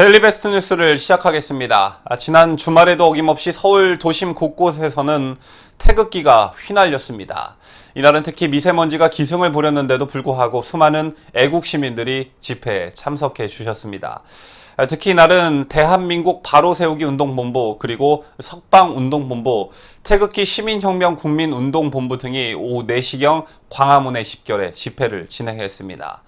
데일리베스트 뉴스를 시작하겠습니다. 지난 주말에도 어김없이 서울 도심 곳곳에서는 태극기가 휘날렸습니다. 이날은 특히 미세먼지가 기승을 부렸는데도 불구하고 수많은 애국 시민들이 집회에 참석해 주셨습니다. 특히 이날은 대한민국 바로 세우기 운동본부 그리고 석방운동본부, 태극기 시민혁명 국민운동본부 등이 오후 4시경 광화문에 집결해 집회를 진행했습니다.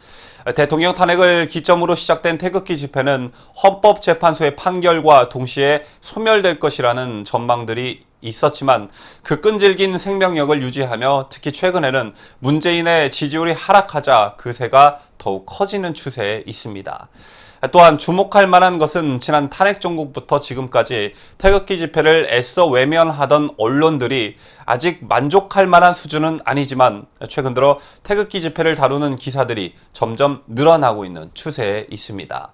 대통령 탄핵을 기점으로 시작된 태극기 집회는 헌법재판소의 판결과 동시에 소멸될 것이라는 전망들이 있었지만 그 끈질긴 생명력을 유지하며 특히 최근에는 문재인의 지지율이 하락하자 그새가 더욱 커지는 추세에 있습니다. 또한 주목할 만한 것은 지난 탄핵 정국부터 지금까지 태극기 집회를 애써 외면하던 언론들이 아직 만족할 만한 수준은 아니지만 최근 들어 태극기 집회를 다루는 기사들이 점점 늘어나고 있는 추세에 있습니다.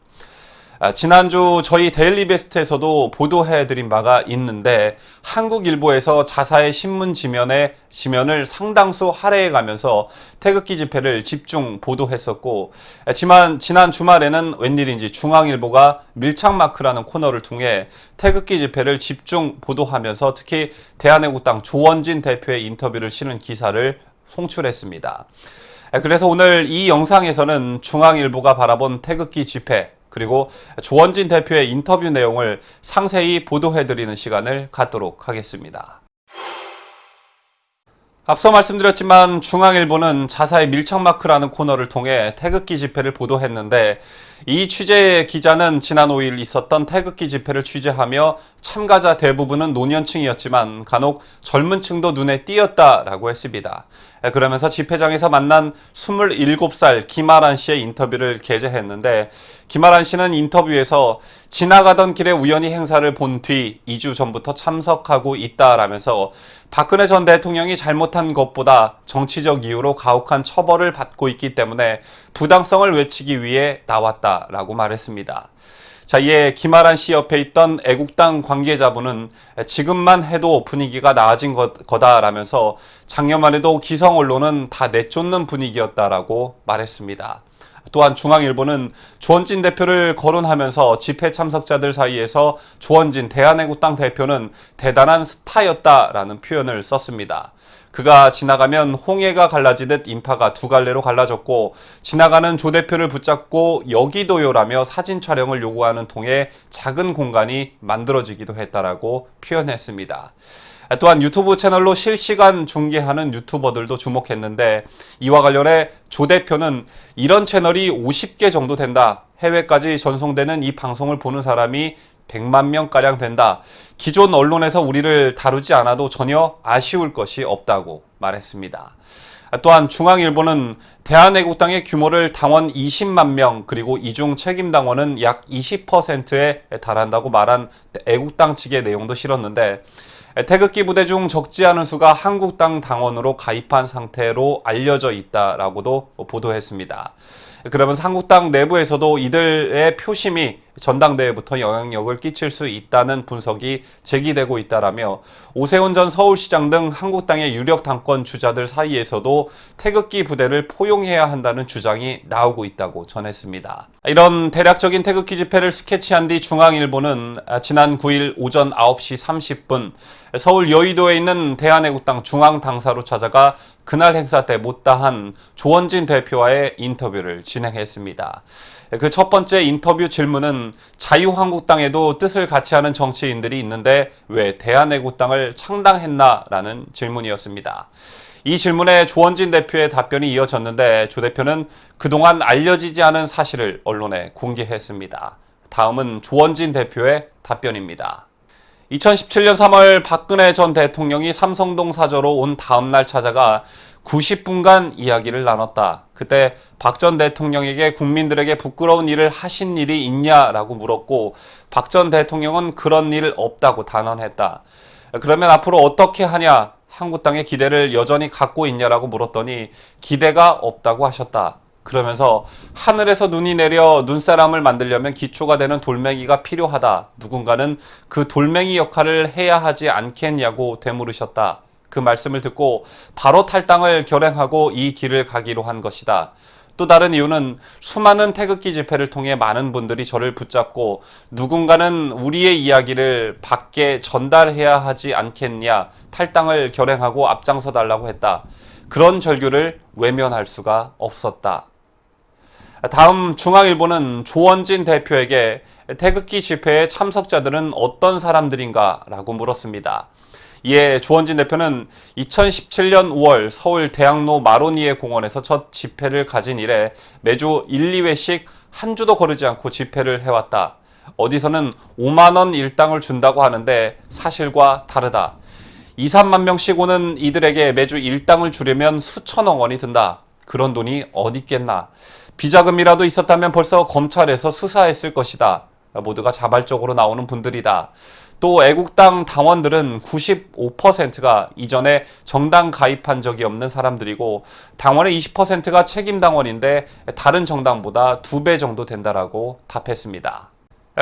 지난주 저희 데일리베스트에서도 보도해드린 바가 있는데 한국일보에서 자사의 신문 지면을 상당수 할애해가면서 태극기 집회를 집중 보도했었고, 지난 주말에는 웬일인지 중앙일보가 밀착마크라는 코너를 통해 태극기 집회를 집중 보도하면서 특히 대한애국당 조원진 대표의 인터뷰를 실은 기사를 송출했습니다. 그래서 오늘 이 영상에서는 중앙일보가 바라본 태극기 집회 그리고 조원진 대표의 인터뷰 내용을 상세히 보도해드리는 시간을 갖도록 하겠습니다. 앞서 말씀드렸지만 중앙일보는 자사의 밀착마크라는 코너를 통해 태극기 집회를 보도했는데 이 취재 기자는 지난 5일 있었던 태극기 집회를 취재하며 참가자 대부분은 노년층이었지만 간혹 젊은 층도 눈에 띄었다라고 했습니다. 그러면서 집회장에서 만난 27살 김아란 씨의 인터뷰를 게재했는데 김아란 씨는 인터뷰에서 지나가던 길에 우연히 행사를 본 뒤 2주 전부터 참석하고 있다라면서 박근혜 전 대통령이 잘못한 것보다 정치적 이유로 가혹한 처벌을 받고 있기 때문에 부당성을 외치기 위해 나왔다라고 말했습니다. 자, 이에 김아란 씨 옆에 있던 애국당 관계자분은 지금만 해도 분위기가 나아진 거다라면서 작년만 해도 기성 언론은 다 내쫓는 분위기였다라고 말했습니다. 또한 중앙일보는 조원진 대표를 거론하면서 집회 참석자들 사이에서 조원진 대한애국당 대표는 대단한 스타였다라는 표현을 썼습니다. 그가 지나가면 홍해가 갈라지듯 인파가 두 갈래로 갈라졌고 지나가는 조 대표를 붙잡고 여기도요라며 사진 촬영을 요구하는 통에 작은 공간이 만들어지기도 했다라고 표현했습니다. 또한 유튜브 채널로 실시간 중계하는 유튜버들도 주목했는데 이와 관련해 조 대표는 이런 채널이 50개 정도 된다. 해외까지 전송되는 이 방송을 보는 사람이 100만 명가량 된다. 기존 언론에서 우리를 다루지 않아도 전혀 아쉬울 것이 없다고 말했습니다. 또한 중앙일보는 대한애국당의 규모를 당원 20만 명 그리고 이중 책임당원은 약 20%에 달한다고 말한 애국당 측의 내용도 실었는데 태극기 부대 중 적지 않은 수가 한국당 당원으로 가입한 상태로 알려져 있다라고도 보도했습니다. 그러면서 한국당 내부에서도 이들의 표심이 전당대회부터 영향력을 끼칠 수 있다는 분석이 제기되고 있다라며 오세훈 전 서울시장 등 한국당의 유력 당권 주자들 사이에서도 태극기 부대를 포용해야 한다는 주장이 나오고 있다고 전했습니다. 이런 대략적인 태극기 집회를 스케치한 뒤 중앙일보는 지난 9일 오전 9시 30분 서울 여의도에 있는 대한애국당 중앙당사로 찾아가 그날 행사 때 못다한 조원진 대표와의 인터뷰를 진행했습니다. 그 첫 번째 인터뷰 질문은 자유한국당에도 뜻을 같이 하는 정치인들이 있는데 왜 대한애국당을 창당했나라는 질문이었습니다. 이 질문에 조원진 대표의 답변이 이어졌는데 조 대표는 그동안 알려지지 않은 사실을 언론에 공개했습니다. 다음은 조원진 대표의 답변입니다. 2017년 3월 박근혜 전 대통령이 삼성동 사저로 온 다음날 찾아가 90분간 이야기를 나눴다. 그때 박 전 대통령에게 국민들에게 부끄러운 일을 하신 일이 있냐라고 물었고 박 전 대통령은 그런 일 없다고 단언했다. 그러면 앞으로 어떻게 하냐? 한국당의 기대를 여전히 갖고 있냐라고 물었더니 기대가 없다고 하셨다. 그러면서 하늘에서 눈이 내려 눈사람을 만들려면 기초가 되는 돌멩이가 필요하다. 누군가는 그 돌멩이 역할을 해야 하지 않겠냐고 되물으셨다. 그 말씀을 듣고 바로 탈당을 결행하고 이 길을 가기로 한 것이다. 또 다른 이유는 수많은 태극기 집회를 통해 많은 분들이 저를 붙잡고 누군가는 우리의 이야기를 밖에 전달해야 하지 않겠냐, 탈당을 결행하고 앞장서 달라고 했다. 그런 절규를 외면할 수가 없었다. 다음 중앙일보는 조원진 대표에게 태극기 집회의 참석자들은 어떤 사람들인가 라고 물었습니다. 이에 조원진 대표는 2017년 5월 서울 대학로 마로니에 공원에서 첫 집회를 가진 이래 매주 1, 2회씩 한 주도 거르지 않고 집회를 해왔다. 어디서는 5만 원 일당을 준다고 하는데 사실과 다르다. 2, 3만 명씩 오는 이들에게 매주 일당을 주려면 수천억 원이 든다. 그런 돈이 어디 있겠나. 비자금이라도 있었다면 벌써 검찰에서 수사했을 것이다. 모두가 자발적으로 나오는 분들이다. 또 애국당 당원들은 95%가 이전에 정당 가입한 적이 없는 사람들이고 당원의 20%가 책임당원인데 다른 정당보다 2배 정도 된다라고 답했습니다.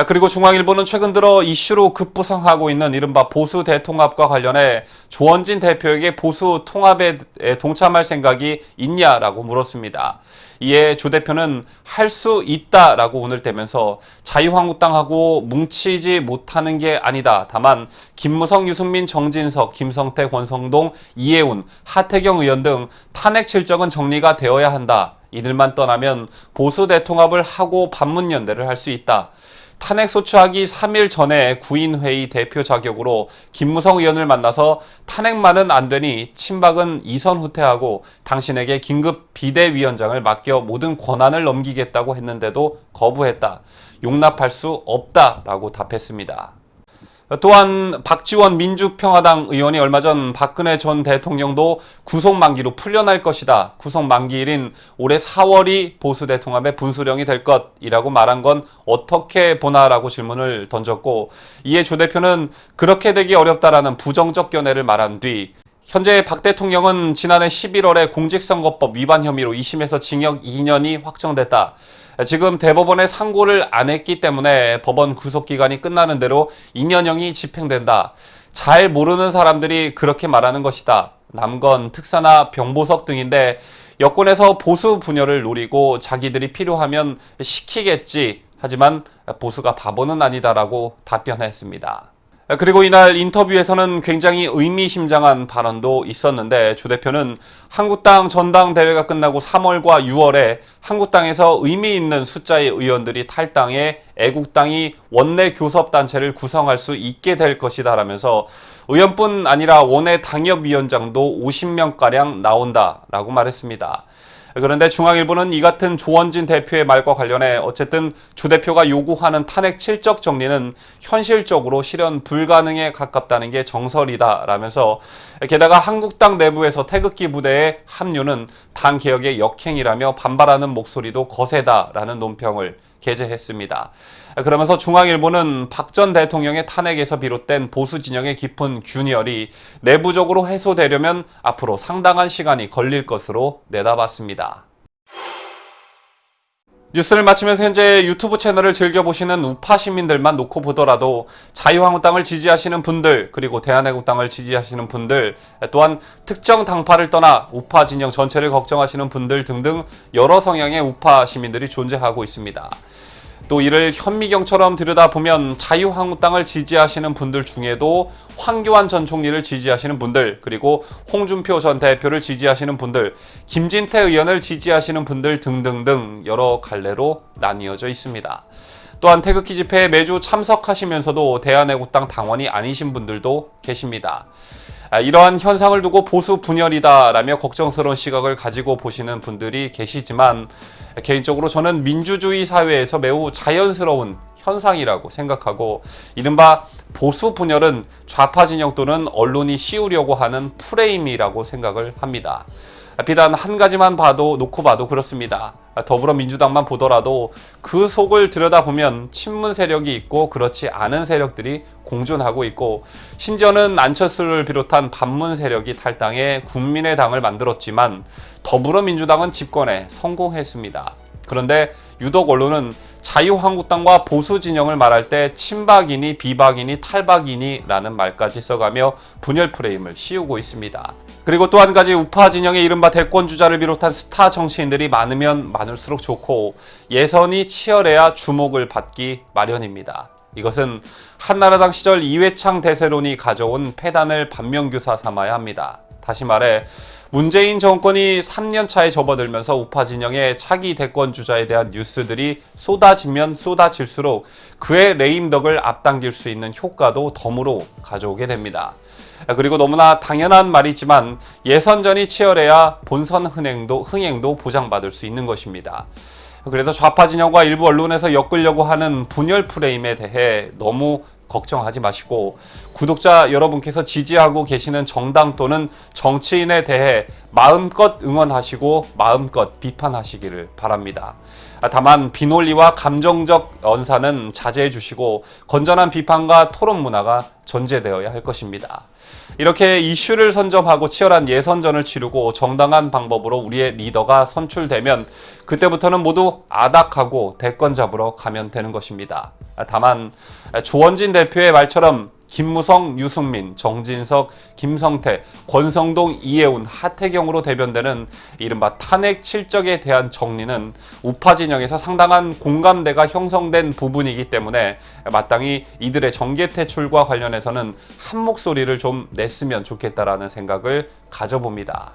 그리고 중앙일보는 최근 들어 이슈로 급부상하고 있는 이른바 보수 대통합과 관련해 조원진 대표에게 보수 통합에 동참할 생각이 있냐라고 물었습니다. 이에 조 대표는 할 수 있다라고 운을 떼면서 자유한국당하고 뭉치지 못하는 게 아니다. 다만 김무성, 유승민, 정진석, 김성태, 권성동, 이해운, 하태경 의원 등 탄핵 실적은 정리가 되어야 한다. 이들만 떠나면 보수 대통합을 하고 반문연대를 할 수 있다. 탄핵 소추하기 3일 전에 구인회의 대표 자격으로 김무성 의원을 만나서 탄핵만은 안 되니 친박은 이선 후퇴하고 당신에게 긴급 비대위원장을 맡겨 모든 권한을 넘기겠다고 했는데도 거부했다. 용납할 수 없다라고 답했습니다. 또한 박지원 민주평화당 의원이 얼마 전 박근혜 전 대통령도 구속 만기로 풀려날 것이다. 구속 만기일인 올해 4월이 보수 대통합의 분수령이 될 것이라고 말한 건 어떻게 보나라고 질문을 던졌고 이에 조 대표는 그렇게 되기 어렵다라는 부정적 견해를 말한 뒤 현재 박 대통령은 지난해 11월에 공직선거법 위반 혐의로 2심에서 징역 2년이 확정됐다. 지금 대법원에 상고를 안 했기 때문에 법원 구속기간이 끝나는 대로 2년형이 집행된다. 잘 모르는 사람들이 그렇게 말하는 것이다. 남건, 특사나 병보석 등인데 여권에서 보수 분열을 노리고 자기들이 필요하면 시키겠지. 하지만 보수가 바보는 아니다라고 답변했습니다. 그리고 이날 인터뷰에서는 굉장히 의미심장한 발언도 있었는데 조 대표는 한국당 전당대회가 끝나고 3월과 6월에 한국당에서 의미 있는 숫자의 의원들이 탈당해 애국당이 원내 교섭단체를 구성할 수 있게 될 것이다 라면서 의원뿐 아니라 원외 당협위원장도 50명가량 나온다라고 말했습니다. 그런데 중앙일보는 이 같은 조원진 대표의 말과 관련해 어쨌든 조 대표가 요구하는 탄핵 실적 정리는 현실적으로 실현 불가능에 가깝다는 게 정설이다 라면서 게다가 한국당 내부에서 태극기 부대의 합류는 당 개혁의 역행이라며 반발하는 목소리도 거세다라는 논평을 게재했습니다. 그러면서 중앙일보는 박 전 대통령의 탄핵에서 비롯된 보수 진영의 깊은 균열이 내부적으로 해소되려면 앞으로 상당한 시간이 걸릴 것으로 내다봤습니다. 뉴스를 마치면서 현재 유튜브 채널을 즐겨보시는 우파 시민들만 놓고 보더라도 자유한국당을 지지하시는 분들 그리고 대한애국당을 지지하시는 분들 또한 특정 당파를 떠나 우파 진영 전체를 걱정하시는 분들 등등 여러 성향의 우파 시민들이 존재하고 있습니다. 또 이를 현미경처럼 들여다보면 자유한국당을 지지하시는 분들 중에도 황교안 전 총리를 지지하시는 분들 그리고 홍준표 전 대표를 지지하시는 분들 김진태 의원을 지지하시는 분들 등등등 여러 갈래로 나뉘어져 있습니다. 또한 태극기 집회에 매주 참석하시면서도 대한애국당 당원이 아니신 분들도 계십니다. 이러한 현상을 두고 보수 분열이다라며 걱정스러운 시각을 가지고 보시는 분들이 계시지만 개인적으로 저는 민주주의 사회에서 매우 자연스러운 현상이라고 생각하고 이른바 보수 분열은 좌파 진영 또는 언론이 씌우려고 하는 프레임이라고 생각을 합니다. 비단 한 가지만 놓고 봐도 그렇습니다. 더불어민주당만 보더라도 그 속을 들여다보면 친문 세력이 있고 그렇지 않은 세력들이 공존하고 있고 심지어는 안철수를 비롯한 반문 세력이 탈당해 국민의당을 만들었지만 더불어민주당은 집권에 성공했습니다. 그런데 유독 언론은 자유한국당과 보수 진영을 말할 때 친박이니 비박이니 탈박이니 라는 말까지 써가며 분열 프레임을 씌우고 있습니다. 그리고 또 한 가지 우파 진영의 이른바 대권주자를 비롯한 스타 정치인들이 많으면 많을수록 좋고 예선이 치열해야 주목을 받기 마련입니다. 이것은 한나라당 시절 이회창 대세론이 가져온 패단을 반면교사 삼아야 합니다. 다시 말해 문재인 정권이 3년 차에 접어들면서 우파 진영의 차기 대권 주자에 대한 뉴스들이 쏟아지면 쏟아질수록 그의 레임덕을 앞당길 수 있는 효과도 덤으로 가져오게 됩니다. 그리고 너무나 당연한 말이지만 예선전이 치열해야 본선 흥행도 보장받을 수 있는 것입니다. 그래서 좌파 진영과 일부 언론에서 엮으려고 하는 분열 프레임에 대해 너무 걱정하지 마시고 구독자 여러분께서 지지하고 계시는 정당 또는 정치인에 대해 마음껏 응원하시고 마음껏 비판하시기를 바랍니다. 다만 비논리와 감정적 언사는 자제해 주시고 건전한 비판과 토론 문화가 전제되어야 할 것입니다. 이렇게 이슈를 선점하고 치열한 예선전을 치르고 정당한 방법으로 우리의 리더가 선출되면 그때부터는 모두 아닥하고 대권 잡으러 가면 되는 것입니다. 다만 조원진 대표의 말처럼 김무성, 유승민, 정진석, 김성태, 권성동, 이해운, 하태경으로 대변되는 이른바 탄핵 실적에 대한 정리는 우파 진영에서 상당한 공감대가 형성된 부분이기 때문에 마땅히 이들의 정계 퇴출과 관련해서는 한 목소리를 좀 냈으면 좋겠다라는 생각을 가져봅니다.